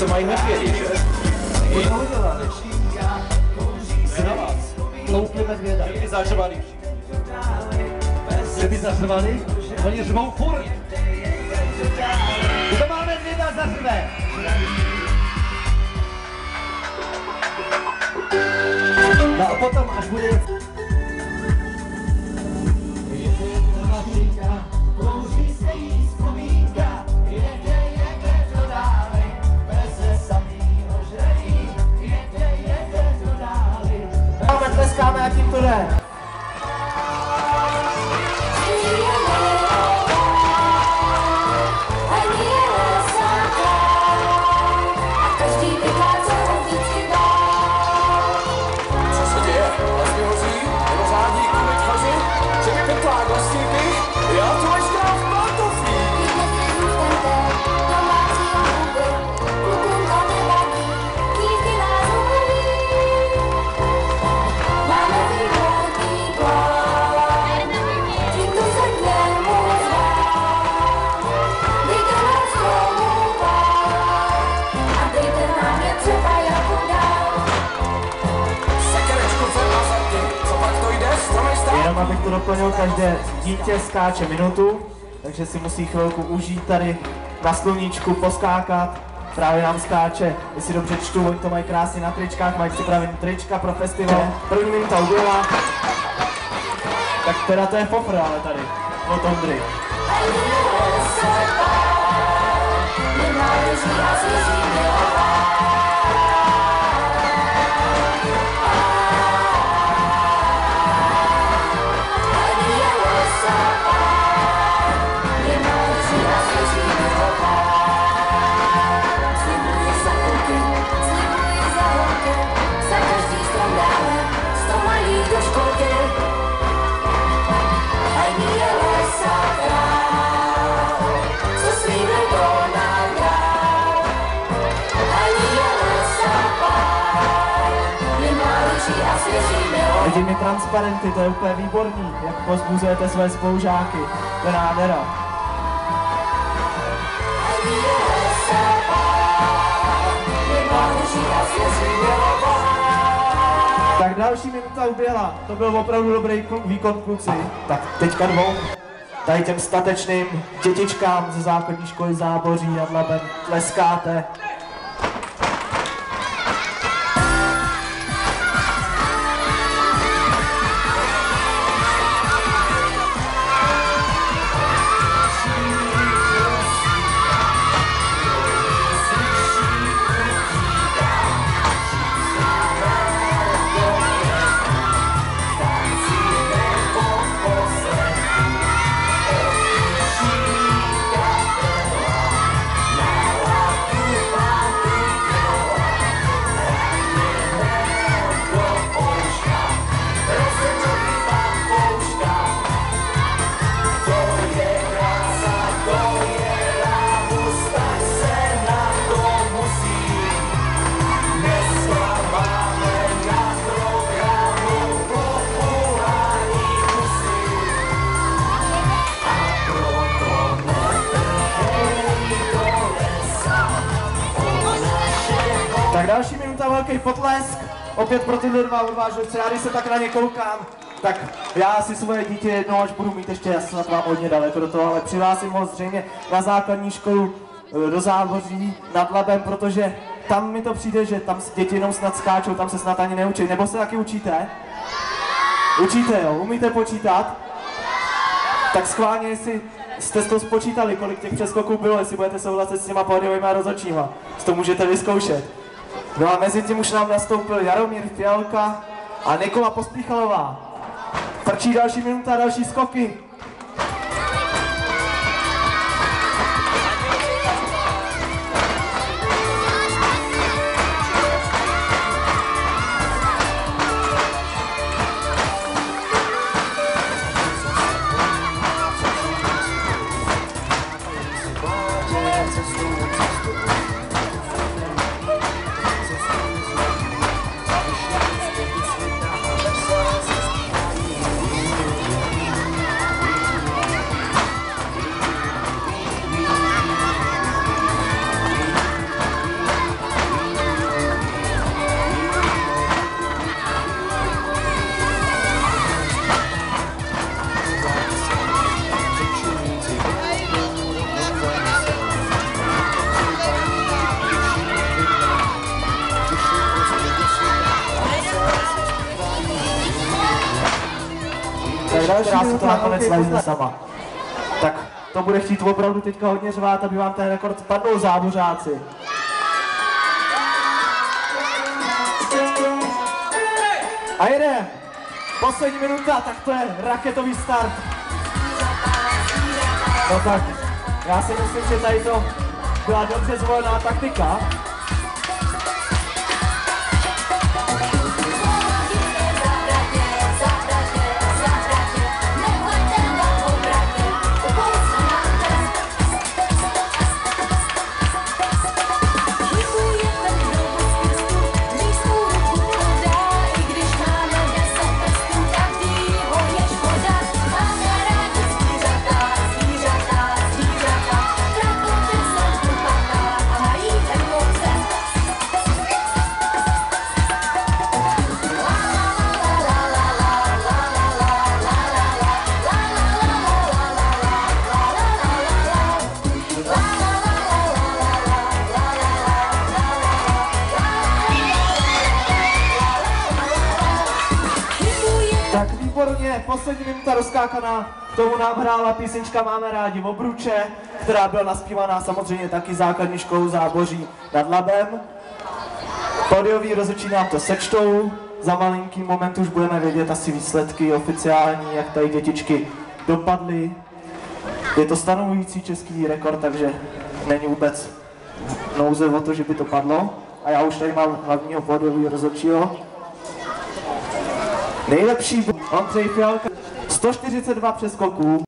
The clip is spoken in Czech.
co mají medvědi, že? Co to udělá? Se na vás. Loupli medvěda. Kdyby zařvali. Kdyby zařvali? Oni řvou furt. Kdo má medvěda zařve? No a potom, až bude... Tleskáme, jak jim to jde. Co se děje? Vlastně hoří, nebo řádí kvůli tvaři, že mi peklá glasníky, já tu leškrám v pantoflí. Jenom abych to doplnil, každé dítě skáče minutu, takže si musí chvilku užít tady na sluníčku, poskákat. Právě nám skáče, jestli dobře čtu, oni to mají krásně na tričkách, mají připravený trička pro festival. První minuta ubyla. Tak teda to je fofr, ale tady, od Ondry. Těmi transparenty, to je úplně výborný, jak pozbuzujete své spolužáky, to je nádhera. Tak další minuta uběhla, to byl opravdu dobrý výkon, kluci. Tak teďka dvou, tady těm statečným dětičkám ze základní školy Záboří nad Labem tleskáte. Tak další minuta, velký potlesk, opět pro tyhle dva odvážlivce. Já když se tak na ně koukám, tak já si svoje dítě jednou, až budu mít ještě, já snad vám hodně daleko do toho, ale přihlásím ho zřejmě na základní školu do Záboří nad Labem, protože tam mi to přijde, že tam děti jenom snad skáčou, tam se snad ani neučí. Nebo se taky učíte? Učíte, jo? Umíte počítat? Tak schválně, jestli jste to spočítali, kolik těch přeskoků bylo, jestli budete souhlasit s těma pódiovýma rozhodčíma, si to můžete vyzkoušet. No a mezi tím už nám nastoupil Jaromír Fialka a Nikola Pospíchalová. Frčí další minuta, další skoky. která si to minuta, nakonec hokej najde Potlesk. sama. Tak to bude chtít opravdu teďka hodně řvát, aby vám ten rekord spadl, zábořáci. A jede! Poslední minuta, tak to je raketový start. No tak, já si myslím, že tady to byla dobře zvolená taktika. Tak výborně, poslední minuta rozkákaná, k tomu nám hrála písnička Máme rádi Obruče, která byla naspívaná samozřejmě taky základní školou Záboří nad Labem. Pódiový rozhodčí nám to sečtou, za malinký moment už budeme vědět asi výsledky oficiální, jak tady dětičky dopadly. Je to stanovující český rekord, takže není vůbec nouze o to, že by to padlo. A já už tady mám hlavního pódiového rozhodčího. Nejlepší Ondřej Fialka, 142 přeskoků.